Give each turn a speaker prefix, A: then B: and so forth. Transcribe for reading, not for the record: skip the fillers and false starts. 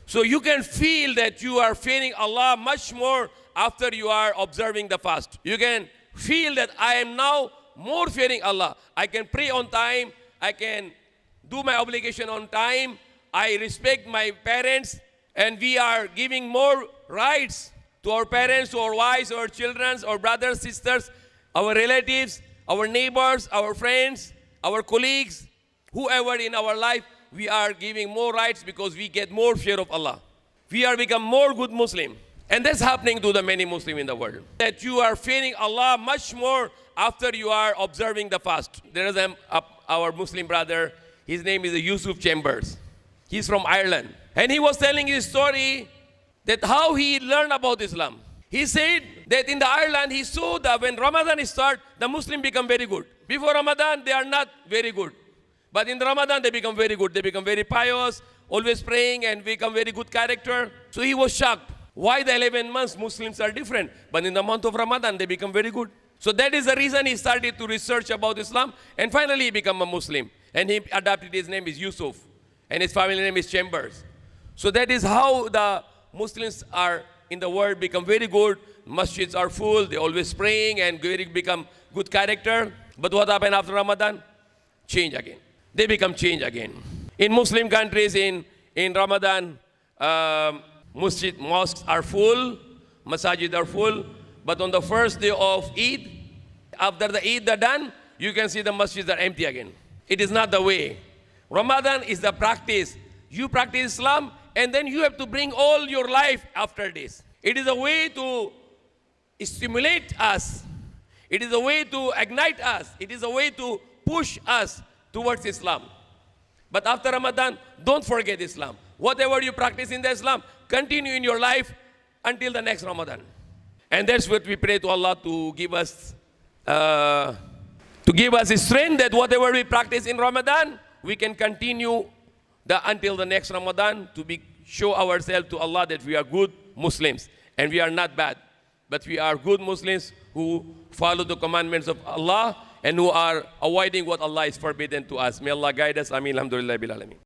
A: So you can feel that you are fearing Allah much more after you are observing the fast. You can feel that I am now more fearing Allah. I can pray on time. I can do my obligation on time. I respect my parents. And we are giving more rights to our parents, to our wives, our children, our brothers, sisters, our relatives, our neighbors, our friends, our colleagues, whoever in our life. We are giving more rights because we get more fear of Allah. We are become more good Muslim. And that's happening to the many Muslims in the world. That you are fearing Allah much more after you are observing the fast. There is our Muslim brother, his name is Yusuf Chambers. He's from Ireland. And he was telling his story that how he learned about Islam. He said that in the Ireland, he saw that when Ramadan starts, the Muslims become very good. Before Ramadan, they are not very good. But in Ramadan, they become very good. They become very pious, always praying, and become very good character. So he was shocked. Why the 11 months Muslims are different? But in the month of Ramadan, they become very good. So that is the reason he started to research about Islam. And finally, he became a Muslim. And he adopted his name is Yusuf. And his family name is Chambers. So that is how the Muslims are in the world become very good. Masjids are full. They always praying and become good character. But what happened after Ramadan? Change again. They become change again. In Muslim countries, in Ramadan, mosques are full, masajid are full. But on the first day of Eid, after the Eid are done, you can see the masjids are empty again. It is not the way. Ramadan is the practice. You practice Islam, and then you have to bring all your life after this. It is a way to stimulate us. It is a way to ignite us. It is a way to push us towards Islam. But after Ramadan, don't forget Islam. Whatever you practice in the Islam, continue in your life until the next Ramadan. And that's what we pray to Allah to give us strength that whatever we practice in Ramadan, we can continue until the next Ramadan to show ourselves to Allah that we are good Muslims and we are not bad. But we are good Muslims who follow the commandments of Allah and who are avoiding what Allah is forbidden to us. May Allah guide us. Ameen. Alhamdulillah bil alamin.